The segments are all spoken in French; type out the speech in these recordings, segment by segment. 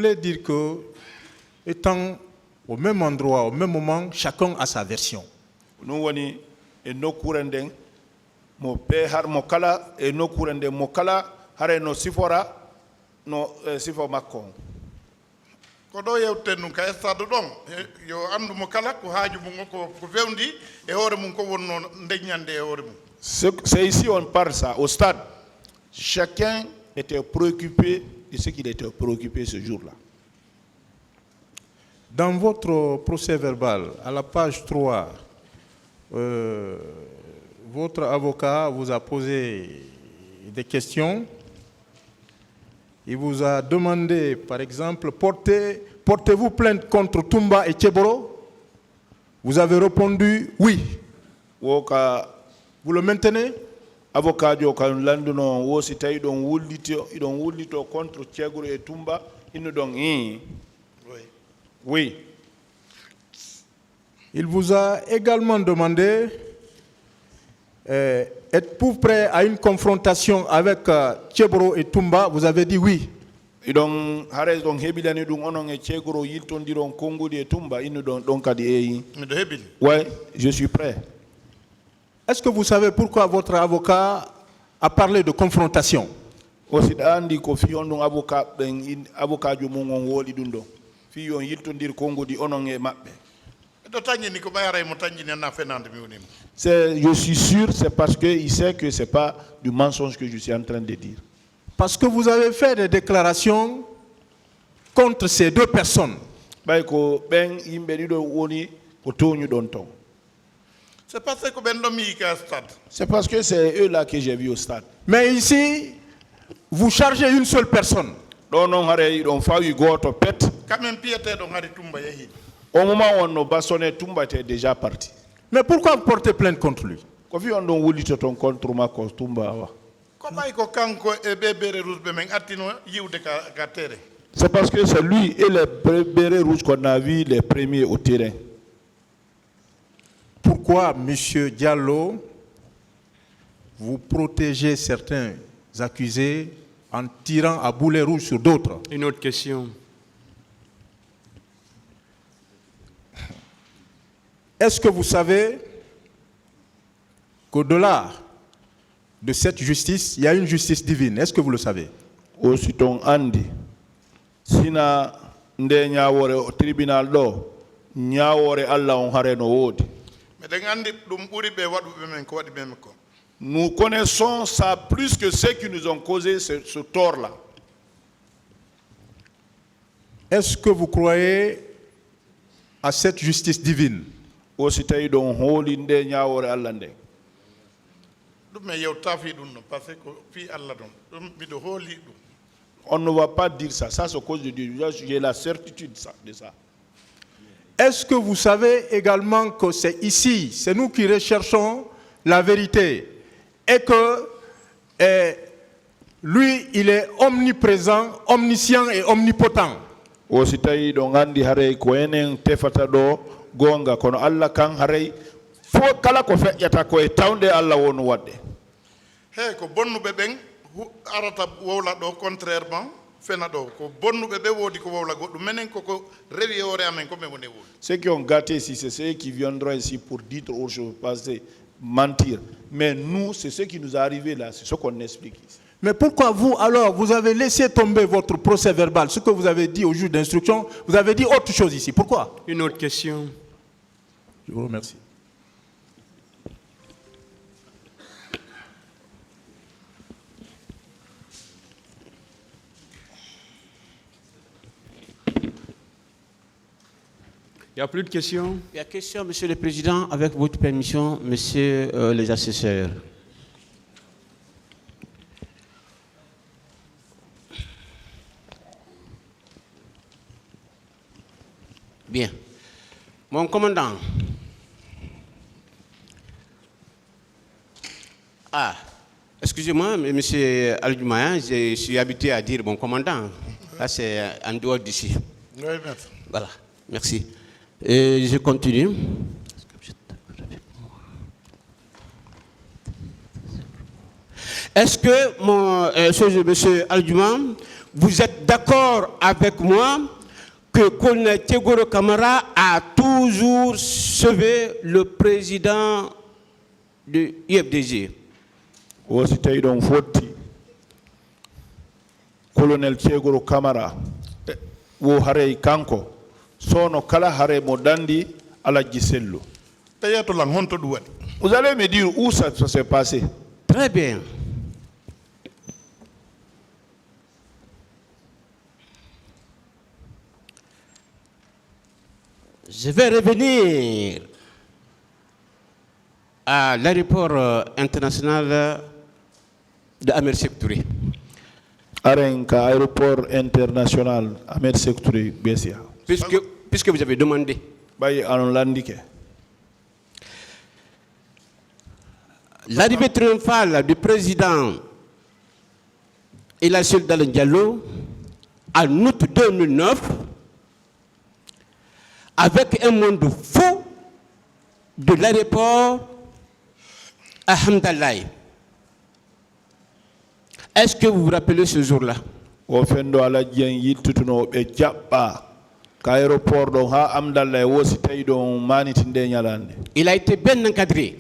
voulais dire que, étant au même endroit, au même moment, chacun a sa version. Nous woni e nokkuren den mo pe har mo kala e nokkuren den mo kala hare no sifora no sifo makko. Kodo yewten nun ka estado don yo andu mo kala ko haaju mum ko fewndi e hoore mum ko wonno ndeññande e hoore mum. C'est ici on parle ça au stade. Chacun était préoccupé de ce qu'il était préoccupé ce jour-là. Dans votre procès verbal, à la page 3, votre avocat vous a posé des questions. Il vous a demandé, par exemple, portez-vous plainte contre Toumba et Tcheboro? Vous avez répondu oui. Vous le maintenez? Avocat jo kan landuno wosi tay don wullito contre Tchegoro et Toumba inu don oui. Il vous a également demandé êtes-vous prêt à une confrontation avec Tcheboro et Toumba? Vous avez dit oui. Donc hares don hebilani dum onon e Tchegoro yiltondiron kongudi et Toumba inu don kadi ouais, je suis prêt. Est-ce que vous savez pourquoi votre avocat a parlé de confrontation? Aussi andi ko fi on avocat ben avocat jo mon on woli dum do fi on yiltondir kongudi onon e mabbe. Je suis sûr, c'est parce qu'il sait que ce n'est pas du mensonge que je suis en train de dire. Parce que vous avez fait des déclarations contre ces deux personnes. C'est parce que c'est eux là que j'ai vu au stade. Mais ici, vous chargez une seule personne. Au moment où on a bastonné, Toumba était déjà parti. Mais pourquoi vous portez plainte contre lui? C'est parce que c'est lui et les bérets rouges qu'on a vus les premiers au terrain. Pourquoi, M. Diallo, vous protégez certains accusés en tirant à boulet rouge sur d'autres? Une autre question. Est-ce que vous savez qu'au-delà de cette justice, il y a une justice divine? Est-ce que vous le savez? Aussitôt andi, sina nde nyawore au tribunal do, nyawore Allah on hare no wodi. Nous connaissons ça plus que ceux qui nous ont causé ce tort-là. Est-ce que vous croyez à cette justice divine? On ne va pas dire ça. Ça, c'est à cause de Dieu. J'ai la certitude de ça. Est-ce que vous savez également que c'est ici, c'est nous qui recherchons la vérité et que lui, il est omniprésent, omniscient et omnipotent? Gonga kono Allah kan haray fo kala ko feƴƴata ko e tawde Allah wonu wadde he ko bonnuɓe ɓen arata wowla ɗo contrairement fena ɗo ko bonnuɓe ɓe woodi ko wowla goɗɗum menen koko rewi hoore amen ko men woni woni ceux qui ont gâté ici c'est ceux qui viendront ici pour dire autre chose passer mentir mais nous c'est ce qui nous est arrivé là c'est ce qu'on explique ici. Mais pourquoi vous, alors, vous avez laissé tomber votre procès verbal, ce que vous avez dit au juge d'instruction, vous avez dit autre chose ici? Pourquoi? Une autre question. Je vous remercie. Il n'y a plus de questions? Il y a question, Monsieur le Président, avec votre permission, Messieurs les assesseurs. Bien. Mon commandant. Ah, excusez-moi, monsieur Aldoumayan, je suis habitué à dire mon commandant. Là, c'est en dehors d'ici. Oui, maître. Voilà, merci. Et je continue. Est-ce que, monsieur Aldoumayan, vous êtes d'accord avec moi que Colonel Thiegoro Camara a toujours sauvé le président de IFDG. wosi tawi ɗon fotti colonel Thiegoro Camara wo haray kanko sono kala hare mo dandi Alaji Sello. tayatolan honto ɗum waɗi. Vous allez me dire où ça s'est passé. Très bien. Je vais revenir à l'aéroport international de Ahmed Sékou Touré. Aren ka aéroport international Ahmed Sékou Touré Bessia. Puisque vous avez demandé. Bayi anon landike. L'arrivée triomphale du président El Hadji Daouda Diallo en août 2009 avec un monde fou de l'aéroport à Hamdallah. Est-ce que vous vous rappelez ce jour-là? O fendo Alaji en yittutuno be jabba ka aéroport do ha Hamdallah wosi tawi don manitinde nyalande. Il a été bien encadré.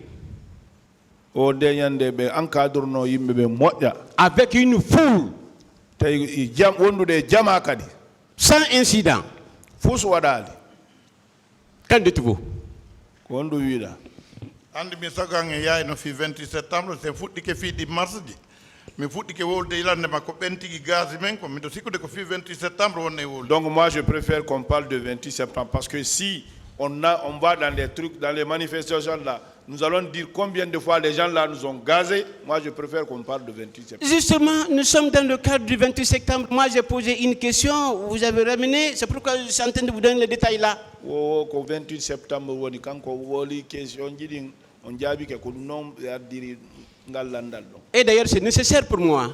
O deñande be encadreno yimbe be moƴƴa. Avec une foule. Tawi jam wondude jama kadi. Sans incident. Fus waɗali. Qu'en dites-vous? Ko wondu wiiɗa. andi mi sagan e yaay no fi 28 septembre c'est fuɗɗike fiiɗi mars ji mi fuɗɗike wolde ilande makko ɓen tigi gaz men ko miɗo sikkude ko fi 28 septembre wonne e wolde. Donc moi je préfère qu'on parle de 28 septembre parce que si on va dans les trucs, dans les manifestations là, nous allons dire combien de fois les gens là nous ont gazés. Moi je préfère qu'on parle de 28 septembre. Justement, nous sommes dans le cadre du 28 septembre. Moi j'ai posé une question, vous avez ramené, c'est pourquoi je suis en train de vous donner les détails là. Oh, ko 28 septembre woni kanko woli question jiɗi on jaabi ke ko ɗum noon ɓe addiri ngal landal ɗon. Et d'ailleurs c'est nécessaire pour moi.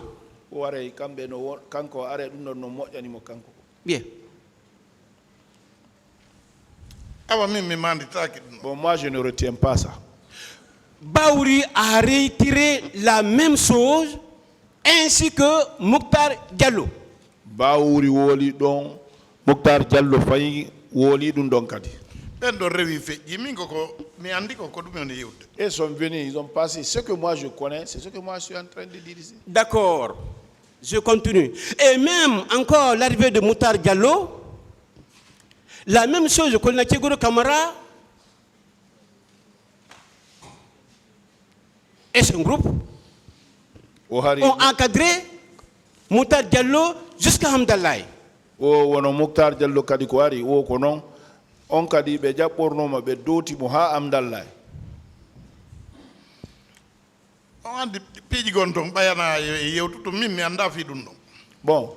O waray kamɓe no kanko are ɗum ɗon no moƴƴanimo kanko. Bien. awa min mi manditaki ɗum. Bon, moi je ne retiens pas ça. Baouri a retiré la même chose ainsi que Mokhtar Diallo. Baouri woli ɗon Mokhtar Diallo fayi woli ɗum ɗon kadi. ɓen ɗon rewi feƴƴi min koko mi andi ko ɗum woni yewde. Ils sont venus, ils ont passé. Ce que moi je connais, c'est ce que moi je suis en train de dire ici. D'accord, je continue. Et même encore l'arrivée de Mokhtar Diallo, la même chose que le Thiegoro Camara et son groupe ont encadré Mokhtar Diallo jusqu'à Hamdallah. O wono Mokhtar Diallo kadi ko wari o ko non on kadi be jaɓɓornoma ɓe dowtimo ha Hamdallah. on andi piiji gon ton ɓayana e yewtu to min mi anda fi ɗum ɗon. Bon,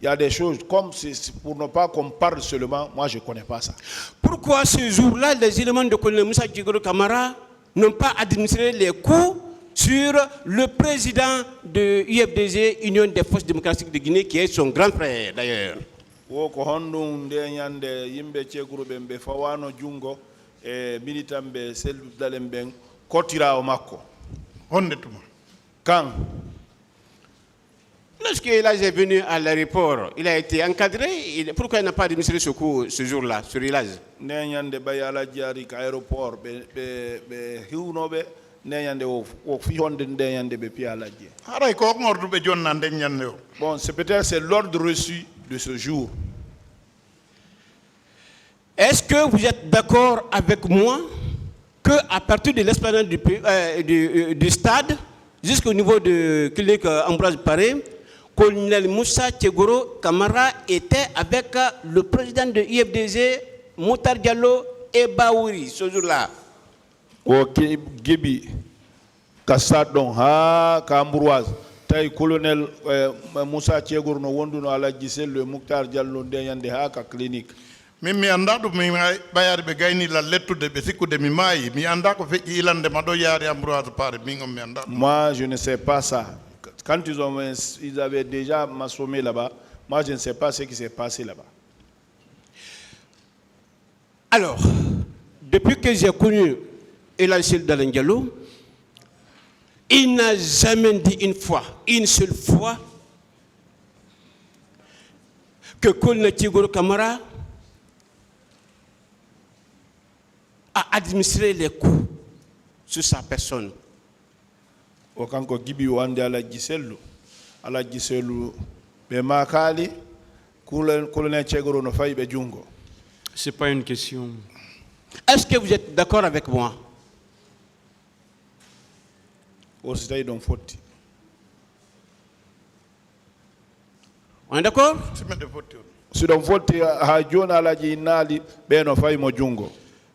il y a des choses comme c'est pour ne pas qu'on parle seulement, moi je ne connais pas ça. Pourquoi ce jour-là, les éléments de colonel Moussa Thiegoro Camara n'ont pas administré les coups sur le président de UFDG, Union des Forces Démocratiques de Guinée, qui est son grand frère d'ailleurs? Wo ko hondum de nyande yimbe cegruɓe ɓe fawano jungo e militant ɓe selludalen ɓen kotirawo makko. honde tuma. Quand Lorsqu'il est venu à l'aéroport, il a été encadré. Pourquoi il n'a pas administré ce coup ce jour-là, sur Ilaz? neñande ɓay Alaji ari ka aéroport ɓe hiwnoɓe neñande o fi honde neñande ɓe piya Alaji. haray ko ngorduɓe jonna ndeññande o. Bon, c'est peut-être c'est l'ordre reçu de ce jour. Est-ce que vous êtes d'accord avec moi qu'à partir de l'esplanade du stade jusqu'au niveau de clinique Ambroise Paré, colonel Moussa Thiegoro Camara était avec le président de IFDG, Mokhtar Diallo et Baouri ce jour-là? O gibi kasat ɗon ha ka Ambroise tawi colonel Moussa Thiegoro no wonduno Alaji Sello e Mokhtar Diallo ndeñande ha ka clinique. min mi anda ɗum mi ɓayade ɓe gaynila lettude ɓe sikkude mi maayi mi anda ko feƴƴi ilande ma ɗo yaari Ambroise Paré min on mi anda. Moi je ne sais pas ça. Quand ils avaient déjà m'assommé là-bas, moi je ne sais pas ce qui s'est passé là-bas. Alors, depuis que j'ai connu El Hadji Daouda Diallo, il n'a jamais dit une seule fois, que Colonel Thiegoro Camara a administré les coups sur sa personne. O kanko gibi wande ala giselu be makali colonel Thiegoro no fay be jungo. Ce n'est pas une question. Est-ce que vous êtes d'accord avec moi? O sitay don fotti. On est d'accord? simede fotti on Si don fotti ha jona ala ji nali be no fay mo jungo.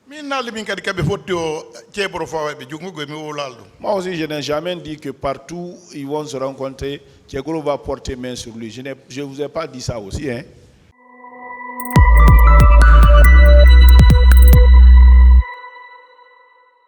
min naali min kadi kaɓe fotti o ceeboro fawaɓe jungogo mi wolal ɗum. Moi aussi, je n'ai jamais dit que partout ils vont se rencontrer, Thiegoro va porter main sur lui. Je ne vous ai pas dit ça aussi. Hein.